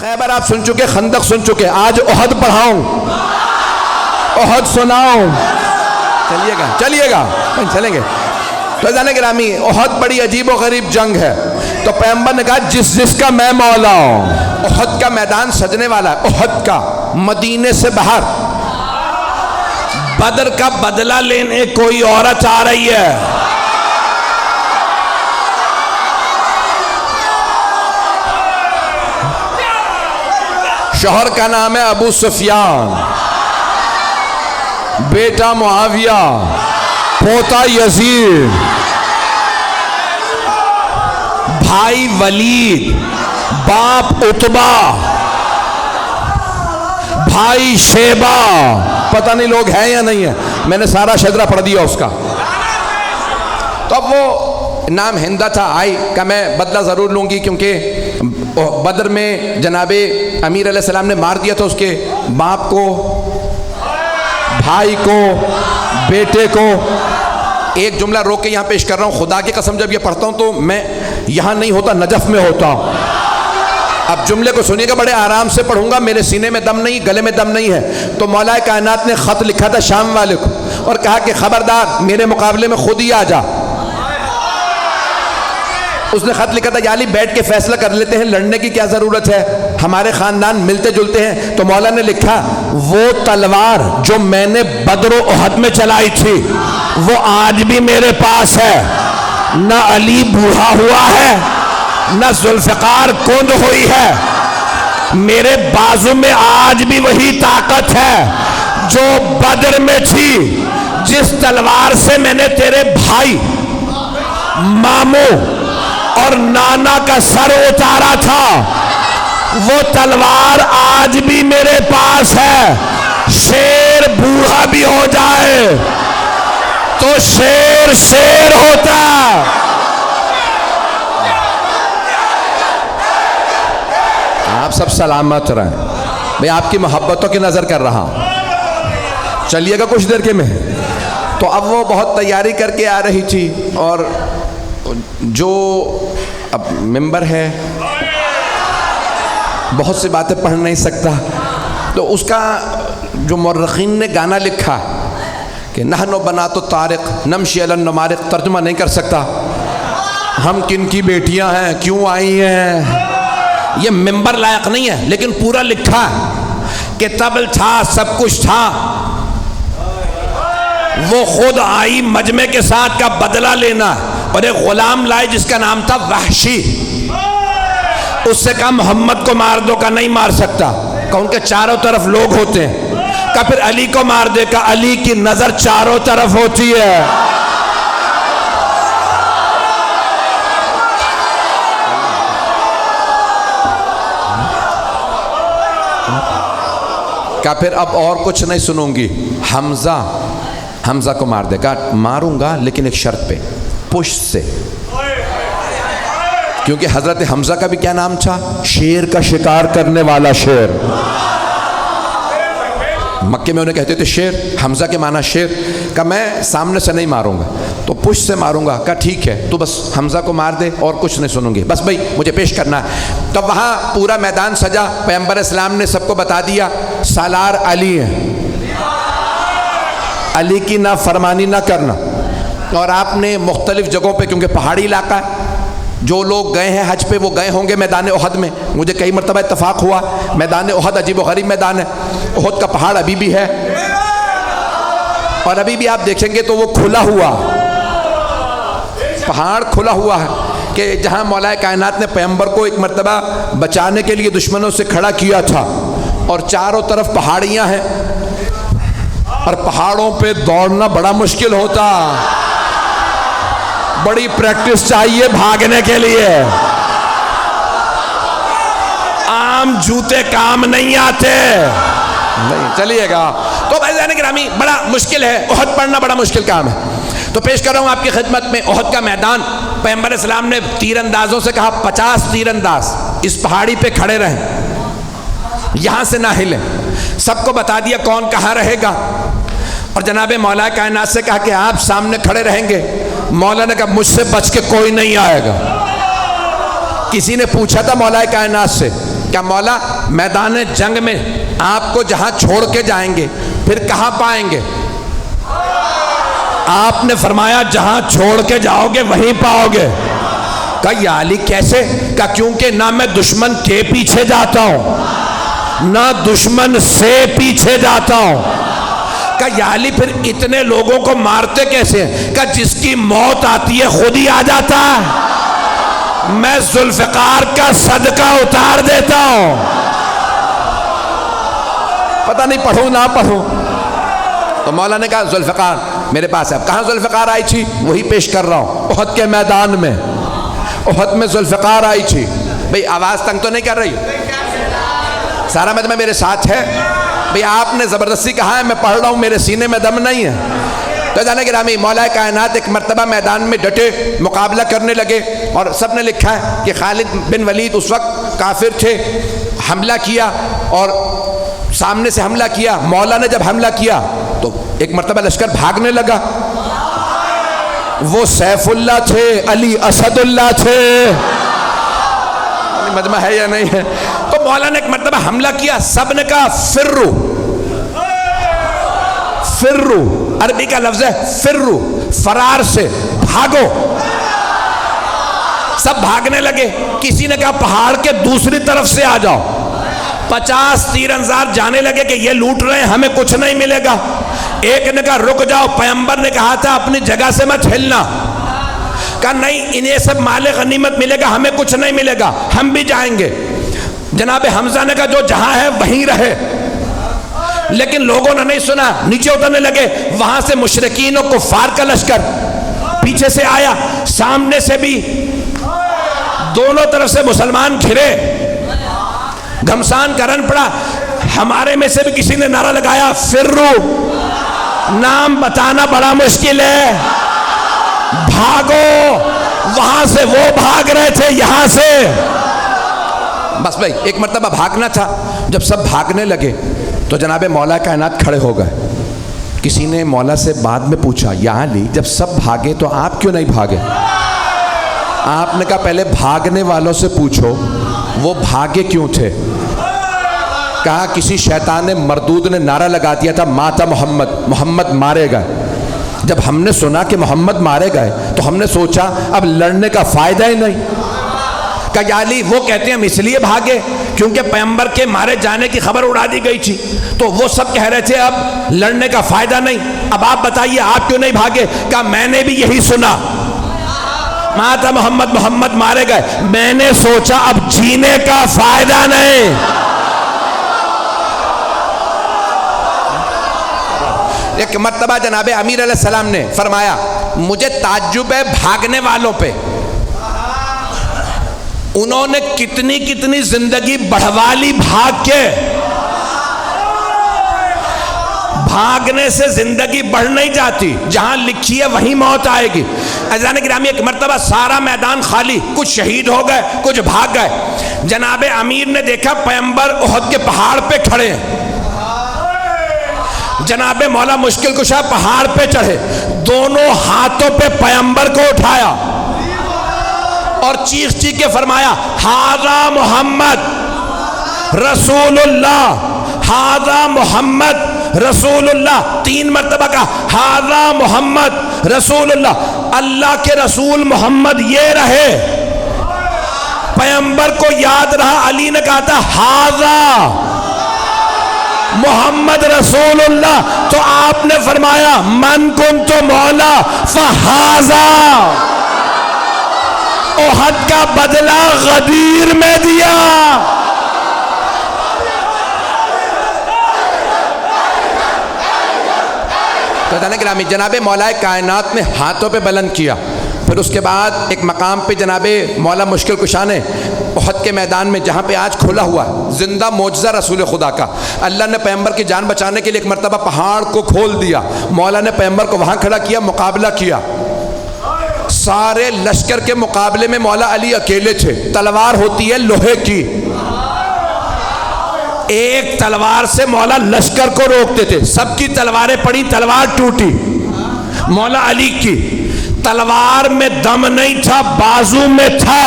خیبر آپ سن چکے, خندق سن چکے, آج احد پڑھاؤں, احد سناؤں. چلیے گا چلیں گے. تو عزیزان گرامی, احد بڑی عجیب و غریب جنگ ہے. تو پیغمبر نے کہا جس کا میں مولا ہوں. احد کا میدان سجنے والا ہے, احد کا, مدینے سے باہر. بدر کا بدلہ لینے کوئی عورت آ رہی ہے. شوہر کا نام ہے ابو سفیان, بیٹا معاویہ, پوتا یزید, بھائی ولید, باپ عتبہ, بھائی شیبہ. پتہ نہیں لوگ ہیں یا نہیں ہیں, میں نے سارا شجرہ پڑھ دیا اس کا. تو اب وہ نام ہندہ تھا, آئی کہ میں بدلہ ضرور لوں گی, کیونکہ بدر میں جناب امیر علیہ السلام نے مار دیا تھا اس کے باپ کو, بھائی کو, بیٹے کو. ایک جملہ روک کے یہاں پیش کر رہا ہوں, خدا کی قسم جب یہ پڑھتا ہوں تو میں یہاں نہیں ہوتا, نجف میں ہوتا. اب جملے کو سنیے گا, بڑے آرام سے پڑھوں گا, میرے سینے میں دم نہیں, گلے میں دم نہیں ہے. تو مولا کائنات نے خط لکھا تھا شام والے کو اور کہا کہ خبردار میرے مقابلے میں خود ہی آ جا. اس نے خط لکھا تھا, یا علی بیٹھ کے فیصلہ کر لیتے ہیں, لڑنے کی کیا ضرورت ہے, ہمارے خاندان ملتے جلتے ہیں. تو مولا نے لکھا وہ تلوار جو میں نے بدر و احد میں چلائی تھی وہ آج بھی میرے پاس ہے. نہ علی بوڑھا ہوا ہے, نہ ذوالفقار کند ہوئی ہے, میرے بازو میں آج بھی وہی طاقت ہے جو بدر میں تھی. جس تلوار سے میں نے تیرے بھائی, ماموں اور نانا کا سر اتارا تھا, وہ تلوار آج بھی میرے پاس ہے. شیر بوڑھا بھی ہو جائے تو شیر شیر ہوتا. آپ سب سلامت رہیں میں آپ کی محبتوں کی نظر کر رہا ہوں. چلیے گا کچھ دیر کے میں. تو اب وہ بہت تیاری کر کے آ رہی تھی, اور جو اب ممبر ہے بہت سی باتیں پڑھ نہیں سکتا, تو اس کا جو مورخین نے گانا لکھا کہ نحنو بنات الطارق نمشی علی النمارق, ترجمہ نہیں کر سکتا, ہم کن کی بیٹیاں ہیں, کیوں آئی ہیں, یہ ممبر لائق نہیں ہے. لیکن پورا لکھا کہ طبل تھا, سب کچھ تھا, وہ خود آئی مجمع کے ساتھ کا بدلہ لینا, اور ایک غلام لائے جس کا نام تھا وحشی. اس سے کہا محمد کو مار دو, کا نہیں مار سکتا, کہ ان کے چاروں طرف لوگ ہوتے ہیں. کہ پھر علی کو مار دے, کا علی کی نظر چاروں طرف ہوتی ہے. کہ پھر اب اور کچھ نہیں سنوں گی, حمزہ کو مار دے. کہا ماروں گا لیکن ایک شرط پہ, پشت سے, کیونکہ حضرت حمزہ کا بھی کیا نام تھا, شیر کا شکار کرنے والا شیر. مکے میں انہیں کہتے تھے شیر, حمزہ کے معنی شیر. کہ میں سامنے سے نہیں ماروں گا تو پشت سے ماروں گا. کہا ٹھیک ہے, تو بس حمزہ کو مار دے اور کچھ نہیں سنوں گی, بس بھائی مجھے پیش کرنا ہے. تو وہاں پورا میدان سجا, پیغمبر اسلام نے سب کو بتا دیا سالار علی ہے, علی کی نہ فرمانی نہ کرنا. اور آپ نے مختلف جگہوں پہ, کیونکہ پہاڑی علاقہ ہے, جو لوگ گئے ہیں حج پہ وہ گئے ہوں گے میدان احد میں. مجھے کئی مرتبہ اتفاق ہوا, میدان احد عجیب و غریب میدان ہے. احد کا پہاڑ ابھی بھی ہے, اور ابھی بھی آپ دیکھیں گے تو وہ کھلا ہوا پہاڑ, کھلا ہوا ہے. کہ جہاں مولا کائنات نے پیغمبر کو ایک مرتبہ بچانے کے لیے دشمنوں سے کھڑا کیا تھا, اور چاروں طرف پہاڑیاں ہیں, اور پہاڑوں پہ دوڑنا بڑا مشکل ہوتا, بڑی پریکٹس چاہیے بھاگنے کے لیے, عام جوتے کام نہیں آتے. نہیں چلیے گا. تو بھائی گرامی بڑا مشکل ہے, احد پڑھنا بڑا مشکل کام ہے. تو پیش کر رہا ہوں آپ کی خدمت میں احد کا میدان. پیغمبر اسلام نے تیر اندازوں سے کہا 50 تیر انداز اس پہاڑی پہ کھڑے رہیں, یہاں سے نہ ہلیں. سب کو بتا دیا کون کہاں رہے گا, اور جناب مولا کائنات سے کہا کہ آپ سامنے کھڑے رہیں گے. مولا نے کہا مجھ سے بچ کے کوئی نہیں آئے گا. کسی نے پوچھا تھا مولا کائنات سے کیا مولا میدان جنگ میں آپ کو جہاں چھوڑ کے جائیں گے پھر کہاں پائیں گے؟ آپ نے فرمایا جہاں چھوڑ کے جاؤ گے وہیں پاؤ گے۔ کہا یا علی کیسے؟ کہا کیونکہ نہ میں دشمن کے پیچھے جاتا ہوں نہ دشمن سے پیچھے جاتا ہوں۔ کہا یا علی پھر اتنے لوگوں کو مارتے کیسے ہیں؟ کہا جس کی موت آتی ہے خود ہی آ جاتا ہے، میں ذوالفقار کا صدقہ اتار دیتا ہوں۔ پتہ نہیں پڑھوں نہ پڑھوں۔ تو مولا نے کہا ذوالفقار میرے پاس ہے۔ اب کہاں ذوالفقار آئی تھی؟ وہی پیش کر رہا ہوں، احد کے میدان میں۔ احد میں ذوالفقار آئی تھی۔ بھئی آواز تنگ تو نہیں کر رہی؟ سارا مجمع میرے ساتھ ہے؟ بھئی آپ نے زبردستی کہا ہے، میں پڑھ رہا ہوں، میرے سینے میں دم نہیں ہے۔ تو جانے گرامی مولا کائنات ایک مرتبہ میدان میں ڈٹے مقابلہ کرنے لگے، اور سب نے لکھا ہے کہ خالد بن ولید اس وقت کافر تھے، حملہ کیا اور سامنے سے حملہ کیا۔ مولا نے جب حملہ کیا تو ایک مرتبہ لشکر بھاگنے لگا۔ وہ سیف اللہ تھے، علی اسد اللہ تھے، مجمع ہے یا نہیں ہے؟ تو مولا نے ایک مرتبہ حملہ کیا، سب نے کہا فرو، فرو عربی کا لفظ ہے فرو، فرار سے بھاگو۔ سب بھاگنے لگے۔ کسی نے کہا پہاڑ کے دوسری طرف سے آ جاؤ۔ 50 تیر انداز جانے لگے کہ یہ لوٹ رہے ہیں، ہمیں کچھ نہیں ملے گا۔ ایک نے کہا رک جاؤ، پیغمبر نے کہا تھا اپنی جگہ سے مت ہلنا۔ کہا نہیں، انہیں سب مال غنیمت ملے گا، ہمیں کچھ نہیں ملے گا، ہم بھی جائیں گے۔ جناب حمزہ نے کہا جو جہاں ہے وہیں رہے، لیکن لوگوں نے نہیں سنا، نیچے اترنے لگے۔ وہاں سے مشرکین و کفار کا لشکر پیچھے سے آیا، سامنے سے بھی، دونوں طرف سے مسلمان گھرے، گھمسان کا رن پڑا۔ ہمارے میں سے بھی کسی نے نعرہ لگایا فرو، نام بتانا بڑا مشکل ہے، بھاگو۔ وہاں سے وہ بھاگ رہے تھے، یہاں سے بس بھائی ایک مرتبہ بھاگنا تھا۔ جب سب بھاگنے لگے تو جناب مولا کائنات کھڑے ہو گئے۔ کسی نے مولا سے بعد میں پوچھا یا علی جب سب بھاگے تو آپ کیوں نہیں بھاگے؟ آپ نے کہا پہلے بھاگنے والوں سے پوچھو وہ بھاگے کیوں تھے۔ کہا کسی شیطان مردود نے نعرہ لگا دیا تھا ماتا محمد، محمد مارے گئے۔ جب ہم نے سنا کہ محمد مارے گئے تو ہم نے سوچا اب لڑنے کا فائدہ ہی نہیں۔ کہا یا علی وہ کہتے ہیں ہم اس لیے بھاگے کیونکہ پیغمبر کے مارے جانے کی خبر اڑا دی گئی تھی، تو وہ سب کہہ رہے تھے اب لڑنے کا فائدہ نہیں، اب آپ بتائیے آپ کیوں نہیں بھاگے؟ کہا میں نے بھی یہی سنا، ماتا محمد، محمد مارے گئے، میں نے سوچا اب جینے کا فائدہ نہیں۔ ایک مرتبہ جناب امیر علیہ السلام نے فرمایا مجھے تعجب ہے بھاگنے والوں پہ، انہوں نے کتنی کتنی زندگی بڑھوا لی بھاگ کے۔ بھاگنے سے زندگی بڑھ نہیں جاتی، جہاں لکھی ہے وہیں موت آئے گی۔ عزیزان گرامی ایک مرتبہ سارا میدان خالی، کچھ شہید ہو گئے کچھ بھاگ گئے۔ جناب امیر نے دیکھا پیغمبر احد کے پہاڑ پہ کھڑے ہیں۔ جناب مولا مشکل کشا پہاڑ پہ چڑھے، دونوں ہاتھوں پہ پیغمبر کو اٹھایا اور چیخ چیخ کے فرمایا ھذا محمد رسول اللہ، ھذا محمد رسول اللہ۔ 3 مرتبہ کہا ھذا محمد رسول اللہ، اللہ کے رسول محمد یہ رہے۔ پیغمبر کو یاد رہا، علی نے کہا تھا ھذا محمد رسول اللہ، تو آپ نے فرمایا من کنت مولا فھذا، احد کا بدلہ غدیر میں دیا۔ تو گرامی جناب مولا کائنات نے ہاتھوں پہ بلند کیا، پھر اس کے بعد ایک مقام پہ جناب مولا مشکل کشا نے احد کے میدان میں جہاں پہ آج کھلا ہوا زندہ معجزہ رسول خدا کا، اللہ نے پیغمبر کی جان بچانے کے لیے ایک مرتبہ پہاڑ کو کھول دیا، مولا نے پیغمبر کو وہاں کھڑا کیا، مقابلہ کیا۔ سارے لشکر کے مقابلے میں مولا علی اکیلے تھے، تلوار ہوتی ہے لوہے کی، ایک تلوار سے مولا لشکر کو روکتے تھے، سب کی تلواریں پڑی، تلوار ٹوٹی، مولا علی کی تلوار میں دم نہیں تھا، بازو میں تھا،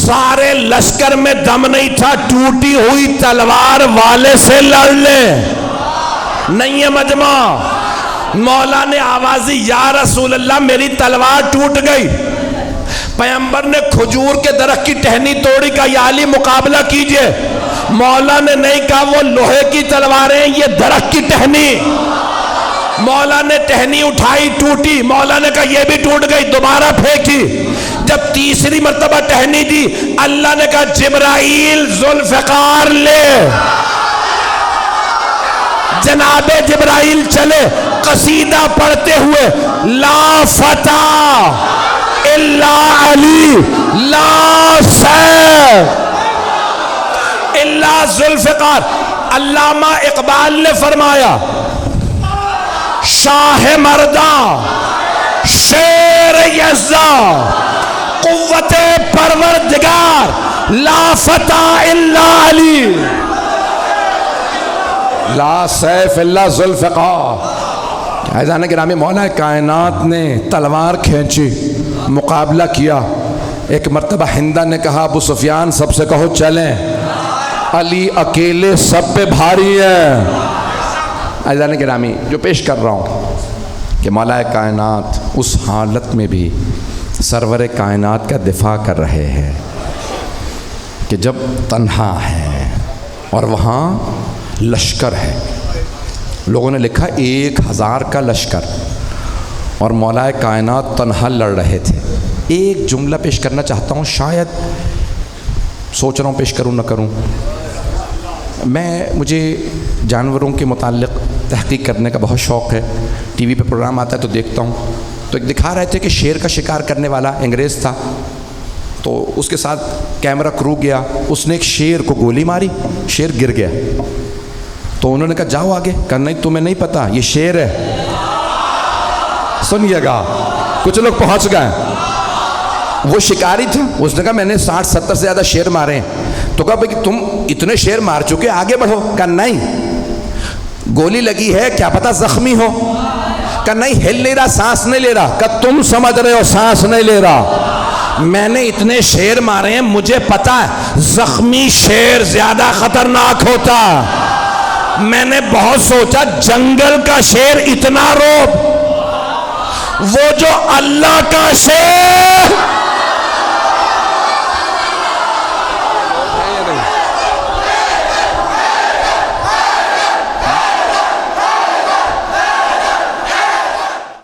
سارے لشکر میں دم نہیں تھا، ٹوٹی ہوئی تلوار والے سے لڑ لے، نہیں ہے مجمع۔ مولا نے آوازی یا رسول اللہ میری تلوار ٹوٹ گئی، پیغمبر نے کھجور کے درخت کی ٹہنی توڑی، کہا یا علی مقابلہ کیجئے، مولا نے نہیں کہا وہ لوہے کی تلواریں یہ درخت کی ٹہنی، مولا نے ٹہنی اٹھائی ٹوٹی، مولا نے کہا یہ بھی ٹوٹ گئی، دوبارہ پھینکی، جب تیسری مرتبہ ٹہنی دی اللہ نے کہا جبرائیل ذوالفقار لے، جناب جبرائیل چلے قصیدہ پڑھتے ہوئے لا فتح الا علی لا سیف الا ذوالفقار۔ علامہ اقبال نے فرمایا شاہ مرداں شیر یزداں قوت پروردگار لا فتح الا علی لا سیف الا ذوالفقار۔ عزیزان گرامی، مولا کائنات نے تلوار کھینچی، مقابلہ کیا۔ ایک مرتبہ ہندہ نے کہا ابو سفیان سب سے کہو چلیں، علی اکیلے سب پہ بھاری ہے۔ عزیزان گرامی، جو پیش کر رہا ہوں کہ مولا کائنات اس حالت میں بھی سرور کائنات کا دفاع کر رہے ہیں کہ جب تنہا ہے اور وہاں لشکر ہے، لوگوں نے لکھا 1000 کا لشکر، اور مولا کائنات تنہا لڑ رہے تھے۔ ایک جملہ پیش کرنا چاہتا ہوں، شاید سوچ رہا ہوں پیش کروں نہ کروں۔ مجھے جانوروں کے متعلق تحقیق کرنے کا بہت شوق ہے، ٹی وی پہ پروگرام آتا ہے تو دیکھتا ہوں، تو ایک دکھا رہے تھے کہ شیر کا شکار کرنے والا انگریز تھا، تو اس کے ساتھ کیمرہ کرو گیا، اس نے ایک شیر کو گولی ماری، شیر گر گیا، تو انہوں نے کہا جاؤ آگے، کہا نہیں تمہیں نہیں پتا یہ شیر ہے۔ سنیے گا، کچھ لوگ پہنچ گئے، وہ شکاری تھا، اس نے کہا میں نے 60-70 سے زیادہ شیر مارے ہیں، تو کہا بھئی تم اتنے شیر مار چکے آگے بڑھو، کہا نہیں گولی لگی ہے کیا پتا زخمی ہو، کہا نہیں ہل نہیں رہا، سانس نہیں لے رہا، کہا تم سمجھ رہے ہو سانس نہیں لے رہا، میں نے اتنے شیر مارے ہیں مجھے پتا ہے زخمی شیر زیادہ خطرناک ہوتا، میں نے بہت سوچا جنگل کا شیر اتنا روب، وہ جو اللہ کا شیر